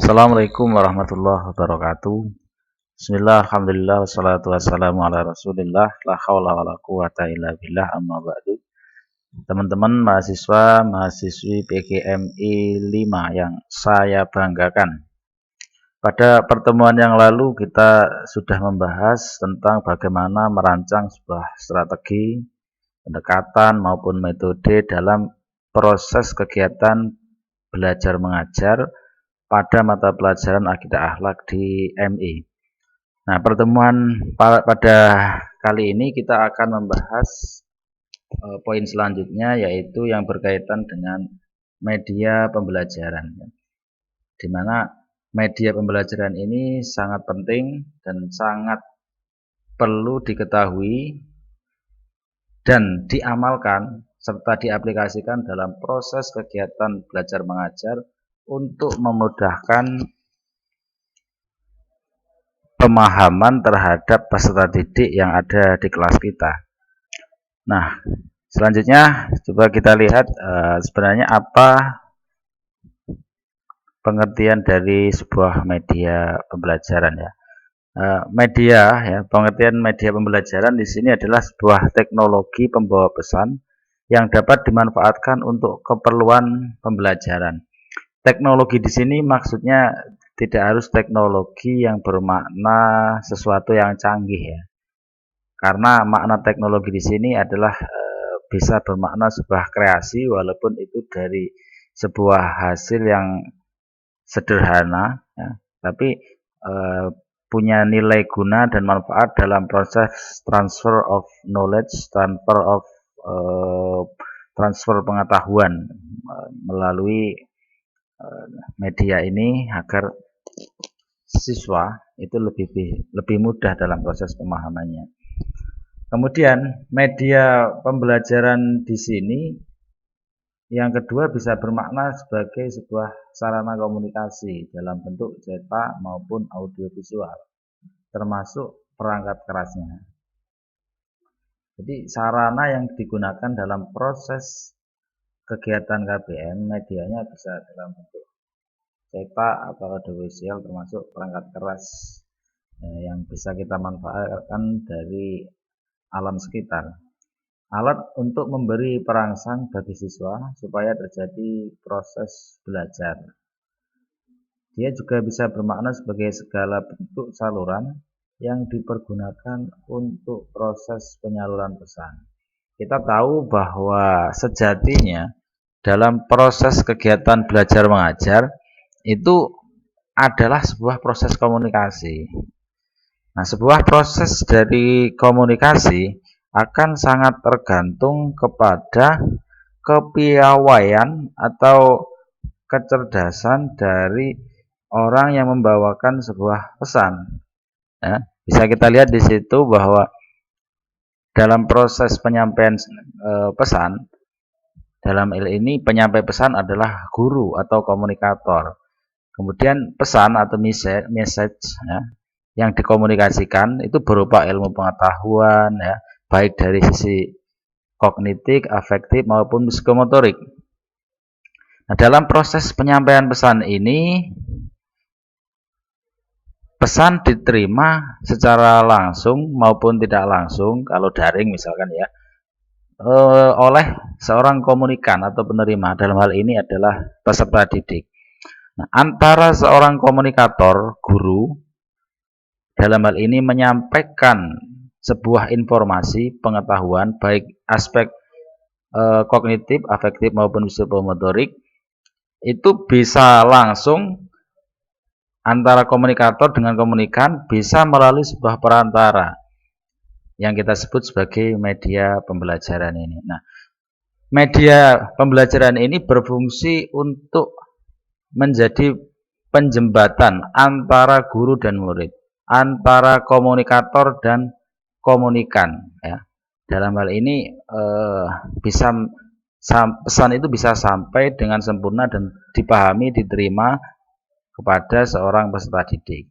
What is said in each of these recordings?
Assalamualaikum warahmatullahi wabarakatuh. Bismillah, alhamdulillah, wassalatu wassalamu ala rasulillah, la hawla wa la quwata illa billah, amma ba'du. Teman-teman mahasiswa, mahasiswi PGMI 5 yang saya banggakan. Pada pertemuan yang lalu kita sudah membahas tentang bagaimana merancang sebuah strategi, pendekatan maupun metode dalam proses kegiatan belajar mengajar pada mata pelajaran akidah akhlak di MI. Nah, pertemuan pada kali ini kita akan membahas poin selanjutnya, yaitu yang berkaitan dengan media pembelajaran, di mana media pembelajaran ini sangat penting dan sangat perlu diketahui dan diamalkan serta diaplikasikan dalam proses kegiatan belajar mengajar untuk memudahkan pemahaman terhadap peserta didik yang ada di kelas kita. Nah, selanjutnya coba kita lihat sebenarnya apa pengertian dari sebuah media pembelajaran ya. Pengertian media pembelajaran di sini adalah sebuah teknologi pembawa pesan yang dapat dimanfaatkan untuk keperluan pembelajaran. Teknologi di sini maksudnya tidak harus teknologi yang bermakna sesuatu yang canggih ya. Karena makna teknologi di sini adalah bisa bermakna sebuah kreasi walaupun itu dari sebuah hasil yang sederhana ya, tapi punya nilai guna dan manfaat dalam proses transfer of knowledge, transfer pengetahuan melalui media ini agar siswa itu lebih mudah dalam proses pemahamannya. Kemudian media pembelajaran di sini yang kedua bisa bermakna sebagai sebuah sarana komunikasi dalam bentuk cetak maupun audiovisual, termasuk perangkat kerasnya. Jadi sarana yang digunakan dalam proses kegiatan KBM, medianya bisa dalam bentuk cetak atau audiovisual, termasuk perangkat keras yang bisa kita manfaatkan dari alam sekitar. Alat untuk memberi perangsang bagi siswa supaya terjadi proses belajar. Dia juga bisa bermakna sebagai segala bentuk saluran yang dipergunakan untuk proses penyaluran pesan. Kita tahu bahwa sejatinya dalam proses kegiatan belajar mengajar itu adalah sebuah proses komunikasi. Nah, sebuah proses dari komunikasi akan sangat tergantung kepada kepiawaian atau kecerdasan dari orang yang membawakan sebuah pesan. Ya, bisa kita lihat di situ bahwa dalam proses penyampaian pesan, dalam hal ini penyampai pesan adalah guru atau komunikator. Kemudian pesan atau message ya, yang dikomunikasikan itu berupa ilmu pengetahuan ya, baik dari sisi kognitif, afektif maupun psikomotorik. Nah, dalam proses penyampaian pesan ini, pesan diterima secara langsung maupun tidak langsung, kalau daring misalkan ya, oleh seorang komunikan atau penerima. Dalam hal ini adalah peserta didik. Nah, antara seorang komunikator, guru, dalam hal ini menyampaikan sebuah informasi, pengetahuan, baik aspek kognitif, afektif maupun psikomotorik, itu bisa langsung antara komunikator dengan komunikan, bisa melalui sebuah perantara yang kita sebut sebagai media pembelajaran ini. Nah, media pembelajaran ini berfungsi untuk menjadi penjembatan antara guru dan murid, antara komunikator dan komunikan ya. Dalam hal ini pesan itu bisa sampai dengan sempurna dan dipahami, diterima kepada seorang peserta didik.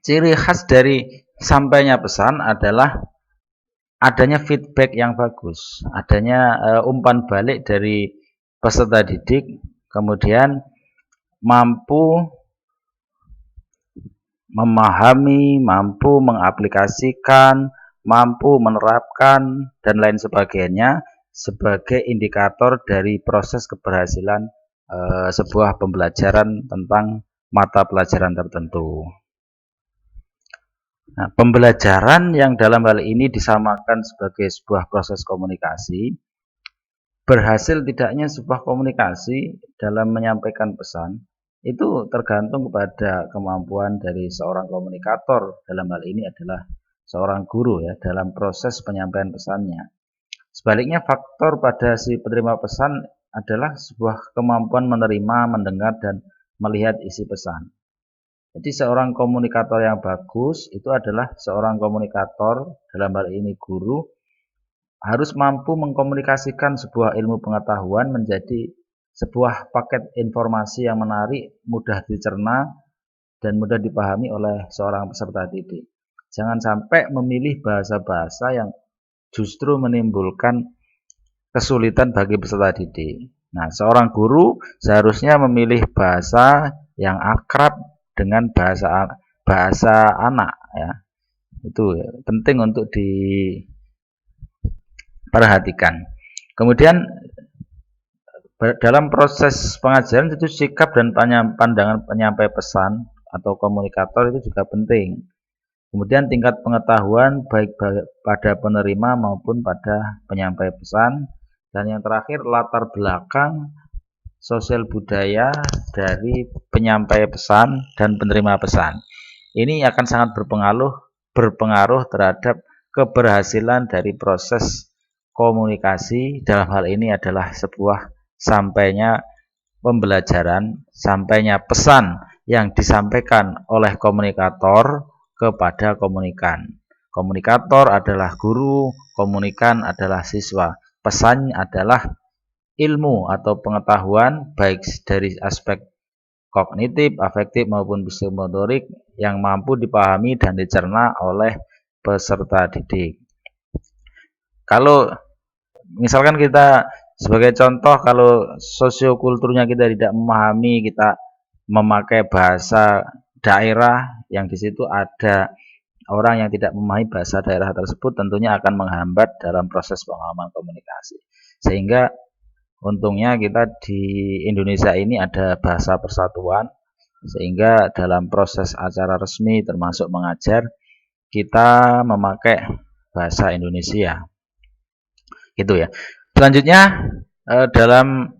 Ciri khas dari sampainya pesan adalah adanya feedback yang bagus, adanya umpan balik dari peserta didik, kemudian mampu memahami, mampu mengaplikasikan, mampu menerapkan, dan lain sebagainya sebagai indikator dari proses keberhasilan sebuah pembelajaran tentang mata pelajaran tertentu. Nah, pembelajaran yang dalam hal ini disamakan sebagai sebuah proses komunikasi, berhasil tidaknya sebuah komunikasi dalam menyampaikan pesan itu tergantung kepada kemampuan dari seorang komunikator, dalam hal ini adalah seorang guru ya, dalam proses penyampaian pesannya. Sebaliknya, faktor pada si penerima pesan adalah sebuah kemampuan menerima, mendengar, dan melihat isi pesan. Jadi seorang komunikator yang bagus itu adalah seorang komunikator, dalam hal ini guru, harus mampu mengkomunikasikan sebuah ilmu pengetahuan menjadi sebuah paket informasi yang menarik, mudah dicerna, dan mudah dipahami oleh seorang peserta didik. Jangan sampai memilih bahasa-bahasa yang justru menimbulkan kesulitan bagi peserta didik. Nah, seorang guru seharusnya memilih bahasa yang akrab dengan bahasa anak ya. Itu penting untuk diperhatikan. Kemudian dalam proses pengajaran itu sikap dan pandangan penyampai pesan atau komunikator itu juga penting. Kemudian tingkat pengetahuan baik pada penerima maupun pada penyampai pesan. Dan yang terakhir, latar belakang sosial budaya dari penyampai pesan dan penerima pesan. Ini akan sangat berpengaruh terhadap keberhasilan dari proses komunikasi. Dalam hal ini adalah sebuah sampainya pembelajaran, sampainya pesan yang disampaikan oleh komunikator kepada komunikan. Komunikator adalah guru, komunikan adalah siswa. Pesan adalah ilmu atau pengetahuan baik dari aspek kognitif, afektif maupun psikomotorik yang mampu dipahami dan dicerna oleh peserta didik. Kalau misalkan kita sebagai contoh, kalau sosiokulturnya kita tidak memahami, kita memakai bahasa daerah yang di situ ada orang yang tidak memahami bahasa daerah tersebut, tentunya akan menghambat dalam proses pemahaman komunikasi. Sehingga untungnya kita di Indonesia ini ada bahasa persatuan, sehingga dalam proses acara resmi termasuk mengajar, kita memakai bahasa Indonesia. Gitu ya. Selanjutnya dalam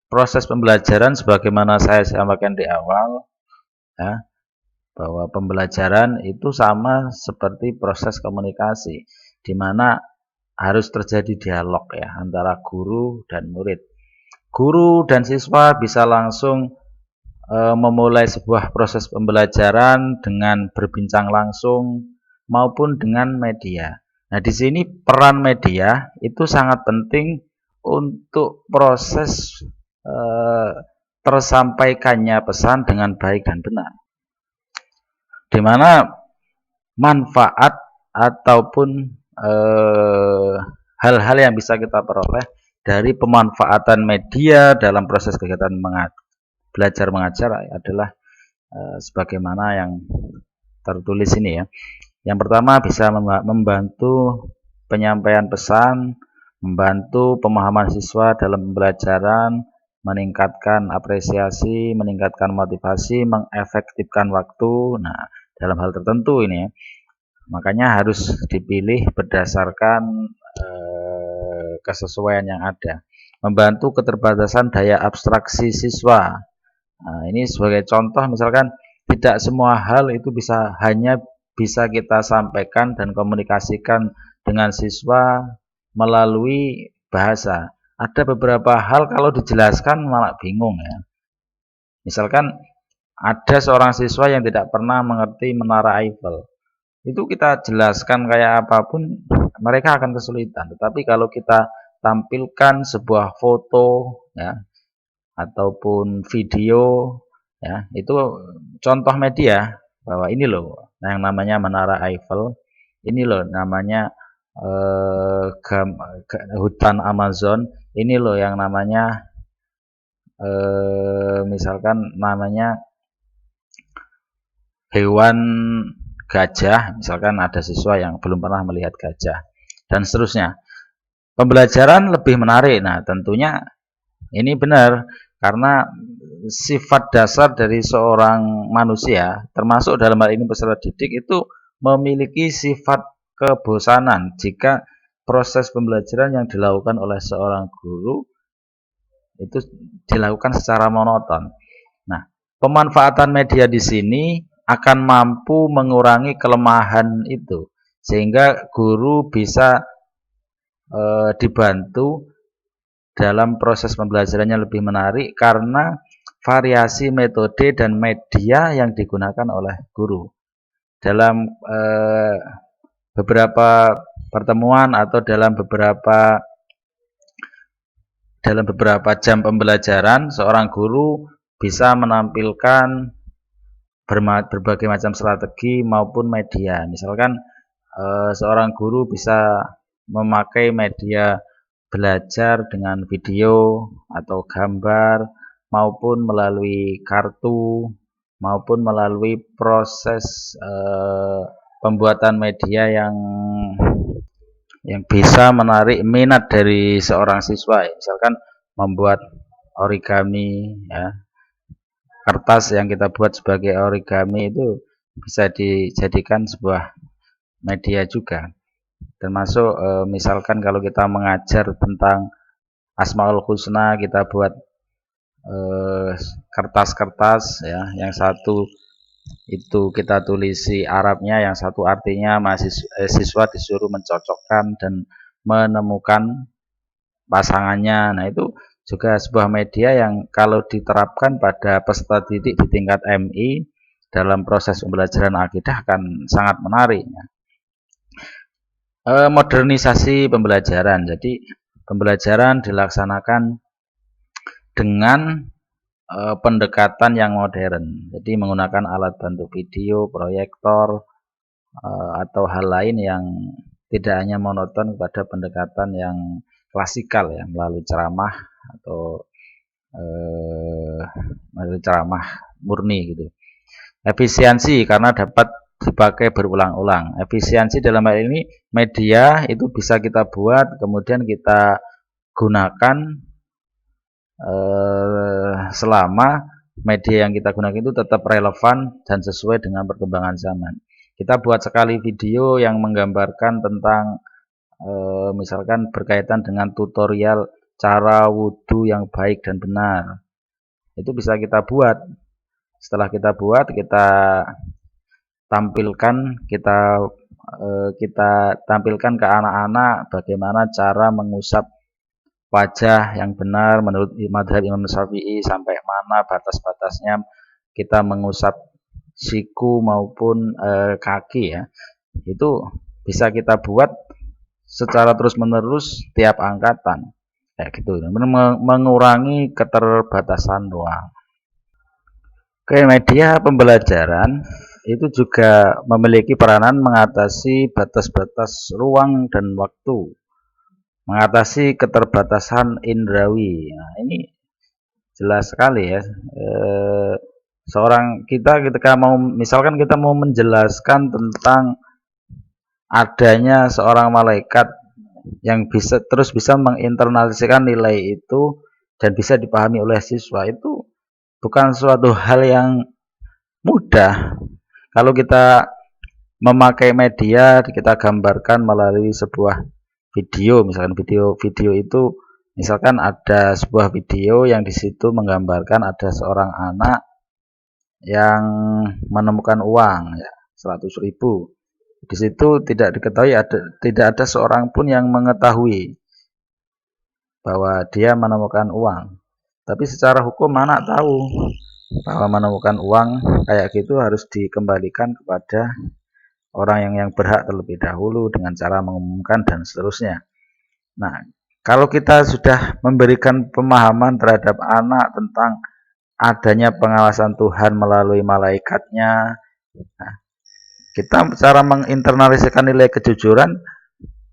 proses pembelajaran sebagaimana saya sampaikan di awal ya, bahwa pembelajaran itu sama seperti proses komunikasi, di mana harus terjadi dialog ya antara guru dan murid. Guru dan siswa bisa langsung memulai sebuah proses pembelajaran dengan berbincang langsung maupun dengan media. Nah, di sini peran media itu sangat penting untuk proses tersampaikannya pesan dengan baik dan benar. Di mana manfaat ataupun hal-hal yang bisa kita peroleh dari pemanfaatan media dalam proses kegiatan belajar mengajar adalah sebagaimana yang tertulis ini ya. Yang pertama, bisa membantu penyampaian pesan, membantu pemahaman siswa dalam pembelajaran, meningkatkan apresiasi, meningkatkan motivasi, mengefektifkan waktu. Nah, dalam hal tertentu ini ya. Makanya harus dipilih berdasarkan kesesuaian yang ada. Membantu keterbatasan daya abstraksi siswa. Nah, ini sebagai contoh, misalkan tidak semua hal itu hanya bisa kita sampaikan dan komunikasikan dengan siswa melalui bahasa. Ada beberapa hal kalau dijelaskan malah bingung ya. Misalkan ada seorang siswa yang tidak pernah mengerti menara Eiffel. Itu kita jelaskan kayak apapun, mereka akan kesulitan. Tetapi kalau kita tampilkan sebuah foto ya, ataupun video ya, itu contoh media bahwa ini loh yang namanya menara Eiffel, ini loh namanya hutan Amazon, ini loh yang namanya misalkan namanya hewan gajah, misalkan ada siswa yang belum pernah melihat gajah, dan seterusnya. Pembelajaran lebih menarik. Nah, tentunya ini benar, karena sifat dasar dari seorang manusia, termasuk dalam hal ini peserta didik, itu memiliki sifat kebosanan jika proses pembelajaran yang dilakukan oleh seorang guru itu dilakukan secara monoton. Nah, pemanfaatan media di sini akan mampu mengurangi kelemahan itu, sehingga guru bisa dibantu dalam proses pembelajarannya lebih menarik karena variasi metode dan media yang digunakan oleh guru. Dalam beberapa pertemuan atau dalam beberapa jam pembelajaran, seorang guru bisa menampilkan berbagai macam strategi maupun media. Misalkan seorang guru bisa memakai media belajar dengan video atau gambar, maupun melalui kartu, maupun melalui proses pembuatan media yang bisa menarik minat dari seorang siswa. Misalkan membuat origami, ya, kertas yang kita buat sebagai origami itu bisa dijadikan sebuah media juga. Termasuk misalkan kalau kita mengajar tentang Asmaul Husna, kita buat kertas-kertas, ya, yang satu itu kita tulisi Arabnya, yang satu artinya, siswa disuruh mencocokkan dan menemukan pasangannya. Nah, itu juga sebuah media yang kalau diterapkan pada peserta didik di tingkat MI dalam proses pembelajaran akidah akan sangat menarik. Modernisasi pembelajaran. Jadi pembelajaran dilaksanakan dengan pendekatan yang modern. Jadi menggunakan alat bantu video, proyektor, atau hal lain yang tidak hanya monoton pada pendekatan yang klasikal, ya, melalui ceramah atau melalui ceramah murni gitu. Efisiensi karena dapat dipakai berulang-ulang. Efisiensi dalam hal ini media itu bisa kita buat, kemudian kita gunakan selama media yang kita gunakan itu tetap relevan dan sesuai dengan perkembangan zaman. Kita buat sekali video yang menggambarkan tentang misalkan berkaitan dengan tutorial cara wudhu yang baik dan benar. Itu bisa kita buat. Setelah kita buat, kita tampilkan, kita tampilkan ke anak-anak bagaimana cara mengusap wajah yang benar menurut mazhab Imam Syafi'i, sampai mana batas-batasnya kita mengusap siku maupun kaki, ya. Itu bisa kita buat secara terus-menerus tiap angkatan, kayak gitu, mengurangi keterbatasan ruang. Oke, media pembelajaran itu juga memiliki peranan mengatasi batas-batas ruang dan waktu, mengatasi keterbatasan indrawi. Nah, ini jelas sekali, ya. Seorang kita ketika misalkan kita mau menjelaskan tentang adanya seorang malaikat yang bisa menginternalisasikan nilai itu dan bisa dipahami oleh siswa, itu bukan suatu hal yang mudah. Kalau kita memakai media, kita gambarkan melalui sebuah video, misalkan video itu, misalkan ada sebuah video yang di situ menggambarkan ada seorang anak yang menemukan uang, ya, 100.000. Di situ tidak ada seorang pun yang mengetahui bahwa dia menemukan uang. Tapi secara hukum anak tahu bahwa menemukan uang kayak gitu harus dikembalikan kepada orang yang berhak terlebih dahulu dengan cara mengumumkan dan seterusnya. Nah, kalau kita sudah memberikan pemahaman terhadap anak tentang adanya pengawasan Tuhan melalui malaikatnya, nah, kita cara menginternalisasikan nilai kejujuran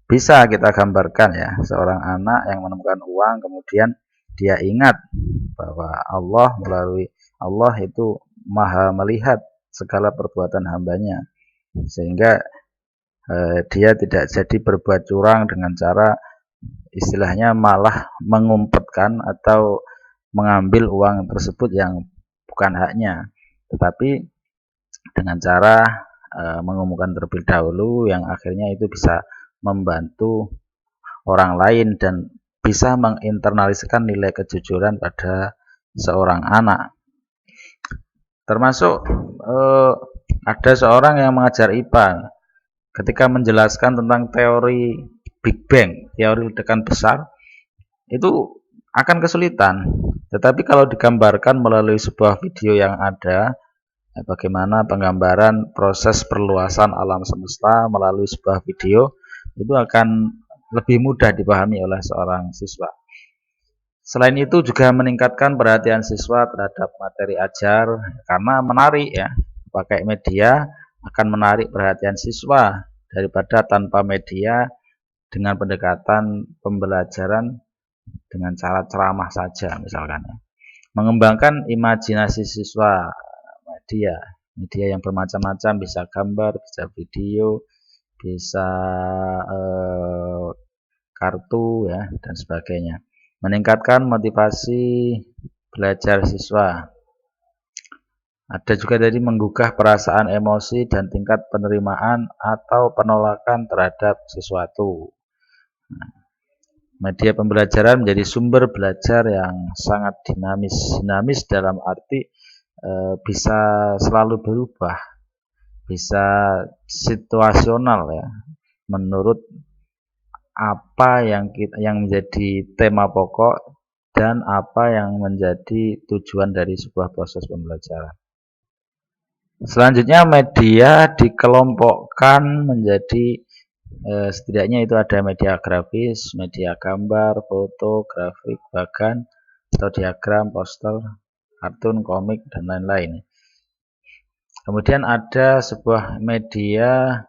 bisa kita gambarkan, ya, seorang anak yang menemukan uang, kemudian dia ingat bahwa Allah itu maha melihat segala perbuatan hambanya, sehingga dia tidak jadi berbuat curang dengan cara istilahnya malah mengumpetkan atau mengambil uang tersebut yang bukan haknya, tetapi dengan cara mengumumkan terlebih dahulu yang akhirnya itu bisa membantu orang lain dan bisa menginternalisasikan nilai kejujuran pada seorang anak. Termasuk ada seorang yang mengajar IPA, ketika menjelaskan tentang teori Big Bang, teori ledakan besar, itu akan kesulitan. Tetapi kalau digambarkan melalui sebuah video yang ada, bagaimana penggambaran proses perluasan alam semesta melalui sebuah video, itu akan lebih mudah dipahami oleh seorang siswa. Selain itu juga meningkatkan perhatian siswa terhadap materi ajar, karena menarik ya, pakai media akan menarik perhatian siswa daripada tanpa media dengan pendekatan pembelajaran dengan cara ceramah saja misalkan ya. Mengembangkan imajinasi siswa, media yang bermacam-macam, bisa gambar, bisa video, bisa kartu ya dan sebagainya. Meningkatkan motivasi belajar siswa. Ada juga tadi menggugah perasaan emosi dan tingkat penerimaan atau penolakan terhadap sesuatu. Media pembelajaran menjadi sumber belajar yang sangat dinamis. Dinamis dalam arti bisa selalu berubah, bisa situasional ya, menurut apa yang menjadi tema pokok dan apa yang menjadi tujuan dari sebuah proses pembelajaran. Selanjutnya media dikelompokkan menjadi setidaknya itu ada media grafis, media gambar, foto, grafik, bahkan atau diagram, poster, kartun, komik, dan lain-lain. Kemudian ada sebuah media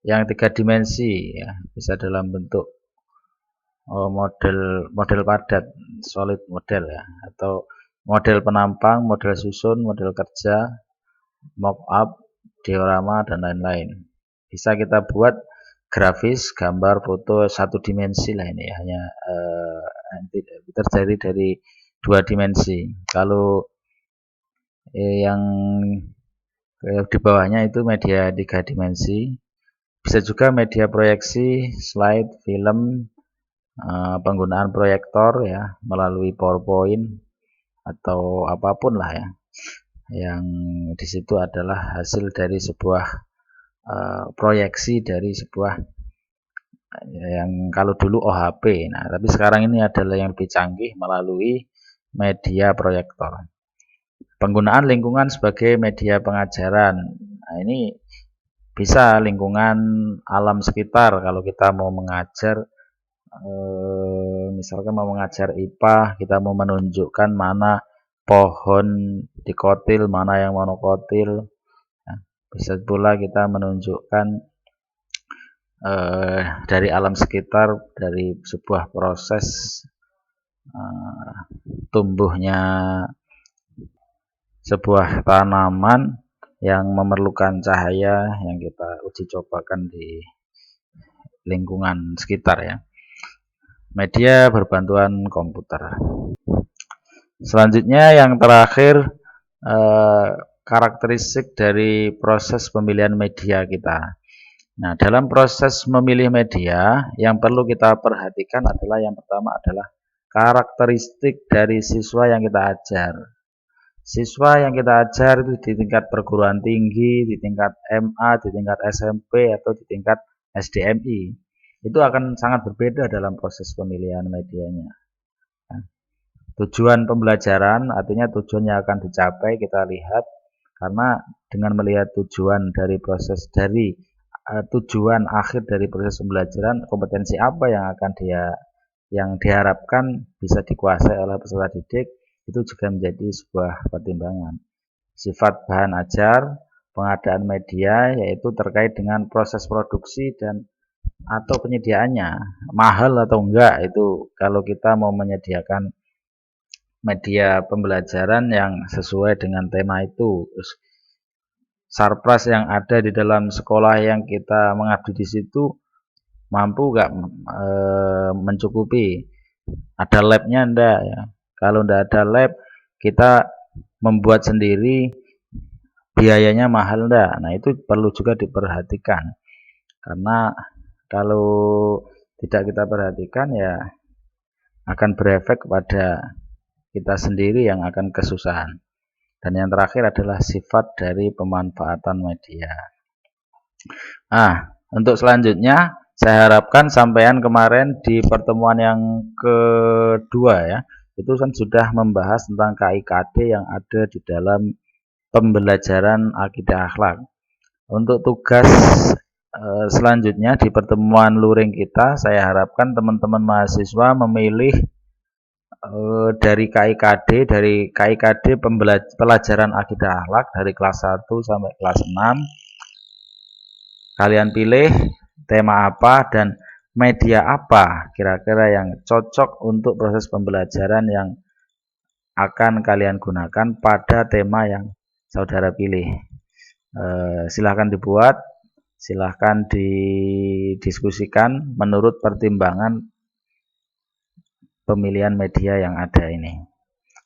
yang 3 dimensi ya, bisa dalam bentuk model padat, solid model ya, atau model penampang, model susun, model kerja, mock-up, diorama, dan lain-lain. Bisa kita buat grafis, gambar, foto 1 dimensi lah ini, hanya terjadi dari 2 dimensi. Kalau yang di bawahnya itu media 3 dimensi. Bisa juga media proyeksi, slide, film, penggunaan proyektor ya melalui PowerPoint atau apapun lah ya, yang di situ adalah hasil dari sebuah proyeksi dari sebuah yang kalau dulu OHP. Nah, tapi sekarang ini adalah yang lebih canggih melalui media proyektor. Penggunaan lingkungan sebagai media pengajaran. Nah, ini bisa lingkungan alam sekitar kalau kita mau mengajar, misalkan mau mengajar IPA, kita mau menunjukkan mana pohon dikotil, mana yang monokotil. Nah, bisa pula kita menunjukkan dari alam sekitar, dari sebuah proses tumbuhnya sebuah tanaman yang memerlukan cahaya yang kita uji cobakan di lingkungan sekitar ya. Media berbantuan komputer. Selanjutnya yang terakhir, karakteristik dari proses pemilihan media kita. Nah, dalam proses memilih media yang perlu kita perhatikan adalah yang pertama adalah karakteristik dari siswa yang kita ajar. Siswa yang kita ajar itu di tingkat perguruan tinggi, di tingkat MA, di tingkat SMP, atau di tingkat SDMI. Itu akan sangat berbeda dalam proses pemilihan medianya. Nah, tujuan pembelajaran artinya tujuannya akan dicapai, kita lihat, karena dengan melihat tujuan dari proses tujuan akhir dari proses pembelajaran, kompetensi apa yang diharapkan bisa dikuasai oleh peserta didik, itu juga menjadi sebuah pertimbangan. Sifat bahan ajar, pengadaan media yaitu terkait dengan proses produksi dan atau penyediaannya, mahal atau enggak, itu kalau kita mau menyediakan media pembelajaran yang sesuai dengan tema itu. Terus sarpras yang ada di dalam sekolah yang kita mengabdi di situ mampu nggak mencukupi. Ada labnya enggak ya. Kalau enggak ada lab, kita membuat sendiri, biayanya mahal enggak. Nah, itu perlu juga diperhatikan. Karena kalau tidak kita perhatikan ya akan berefek kepada kita sendiri yang akan kesusahan. Dan yang terakhir adalah sifat dari pemanfaatan media. Untuk selanjutnya saya harapkan sampean kemarin di pertemuan yang kedua ya, itu kan sudah membahas tentang KIKD yang ada di dalam pembelajaran akidah akhlak. Untuk tugas selanjutnya di pertemuan luring kita, saya harapkan teman-teman mahasiswa memilih dari KIKD pelajaran akidah akhlak dari kelas 1 sampai kelas 6. Kalian pilih tema apa dan media apa kira-kira yang cocok untuk proses pembelajaran yang akan kalian gunakan pada tema yang saudara pilih. Silahkan dibuat, silahkan didiskusikan menurut pertimbangan pemilihan media yang ada ini.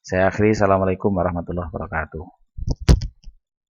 Saya akhiri. Assalamualaikum warahmatullahi wabarakatuh.